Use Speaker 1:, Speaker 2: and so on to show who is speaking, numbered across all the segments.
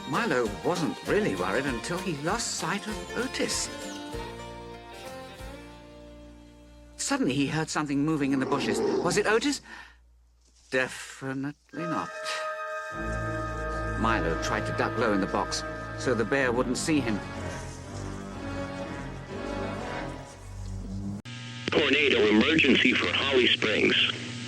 Speaker 1: Milo wasn't really worried until he lost sight of Otis. Suddenly he heard something moving in the bushes. Was it Otis? Definitely not. Milo tried to duck low in the box so the bear wouldn't see him.
Speaker 2: Tornado emergency for Holly Springs.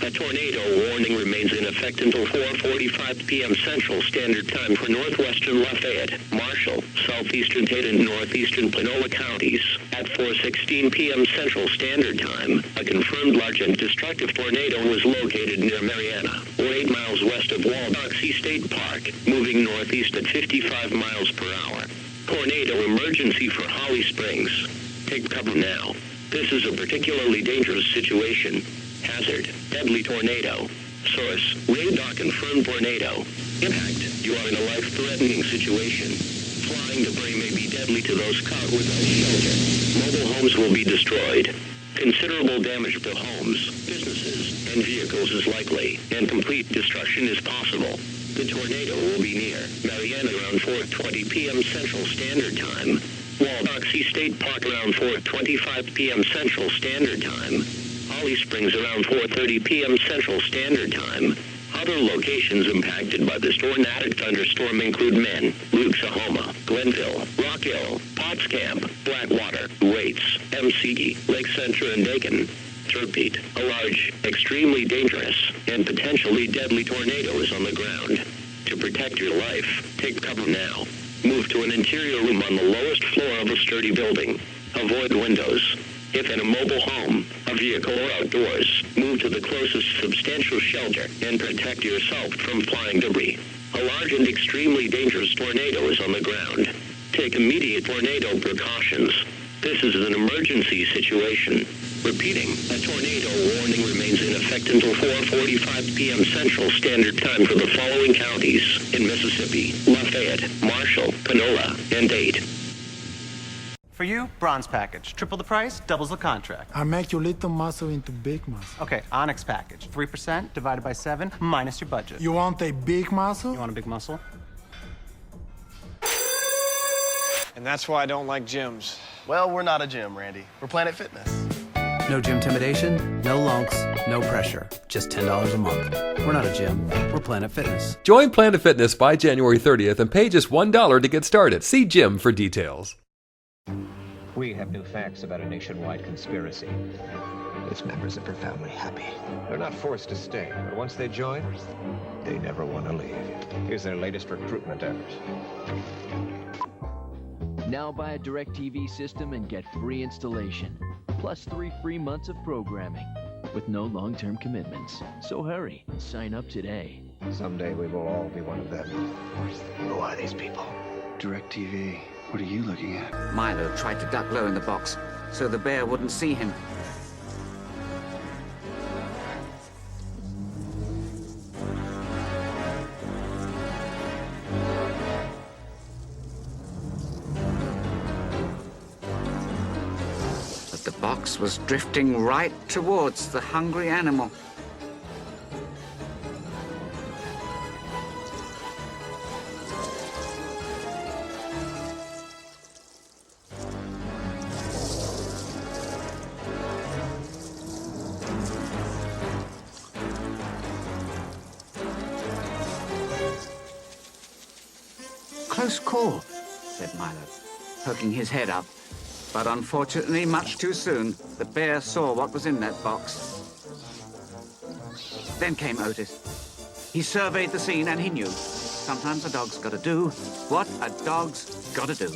Speaker 2: A tornado warning remains in effect until 4:45 p.m. Central Standard Time for northwestern Lafayette, Marshall, southeastern Tate, and northeastern Panola counties. At 4:16 p.m. Central Standard Time, a confirmed large and destructive tornado was located near Marianna, or 8 miles west of Waldoxie State Park, moving northeast at 55 miles per hour. Tornado emergency for Holly Springs. Take cover now. This is a particularly dangerous situation. Hazard, deadly tornado. Source, radar confirmed tornado. Impact, you are in a life-threatening situation. Flying debris may be deadly to those caught without shelter. Mobile homes will be destroyed. Considerable damage to homes, businesses, and vehicles is likely, and complete destruction is possible. The tornado will be near Marianna around 4:20 p.m. Central Standard Time. Waldoxie State Park around 4:25 p.m. Central Standard Time. Holly Springs around 4:30 p.m. Central Standard Time. Other locations impacted by this tornadic thunderstorm include Men, Luxahoma, Glenville, Rock Hill, Potts Camp, Blackwater, Waits, MCE, Lake Centra, and Dakin. Repeat, a large, extremely dangerous, and potentially deadly tornado is on the ground. To protect your life, take cover now. Move to an interior room on the lowest floor of a sturdy building. Avoid windows. If in a mobile home, a vehicle, or outdoors, move to the closest substantial shelter and protect yourself from flying debris. A large and extremely dangerous tornado is on the ground. Take immediate tornado precautions. This is an emergency situation. Repeating, a tornado warning remains in effect until 4:45 p.m. Central Standard Time for the following counties in Mississippi: Lafayette, Marshall, Panola, and Tate.
Speaker 3: For you, bronze package. Triple the price, doubles the contract.
Speaker 4: I make your little muscle into big muscle.
Speaker 3: Okay, Onyx package. 3% divided by 7 minus your budget.
Speaker 4: You want a big muscle?
Speaker 3: You want a big muscle?
Speaker 5: And that's why I don't like gyms.
Speaker 6: Well, we're not a gym, Randy. We're Planet Fitness.
Speaker 7: No gym intimidation, no lunks, no pressure. Just $10 a month. We're not a gym. We're Planet Fitness.
Speaker 8: Join Planet Fitness by January 30th and pay just $1 to get started. See Jim for details.
Speaker 9: We have new facts about a nationwide conspiracy. Its members are profoundly happy. They're not forced to stay, but once they join, they never want to leave. Here's their latest recruitment effort.
Speaker 10: Now buy a DirecTV system and get free installation, plus 3 free months of programming, with no long-term commitments. So hurry, sign up today.
Speaker 9: Someday we will all be one of them. Who are these people?
Speaker 11: DirecTV. What are you looking at?
Speaker 1: Milo tried to duck low in the box so the bear wouldn't see him. But the box was drifting right towards the hungry animal. Close call, said Milo, poking his head up. But unfortunately, much too soon, the bear saw what was in that box. Then came Otis. He surveyed the scene and he knew. Sometimes a dog's got to do what a dog's got to do.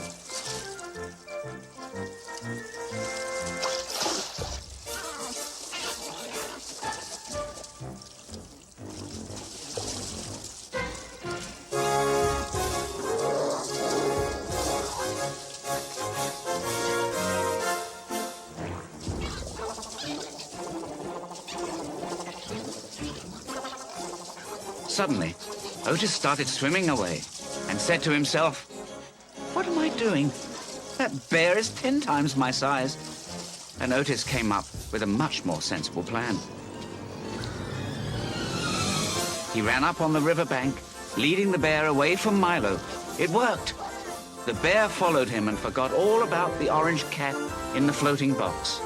Speaker 1: Suddenly, Otis started swimming away and said to himself, "What am I doing? That bear is 10 times my size." And Otis came up with a much more sensible plan. He ran up on the riverbank, leading the bear away from Milo, It worked. The bear followed him and forgot all about the orange cat in the floating box.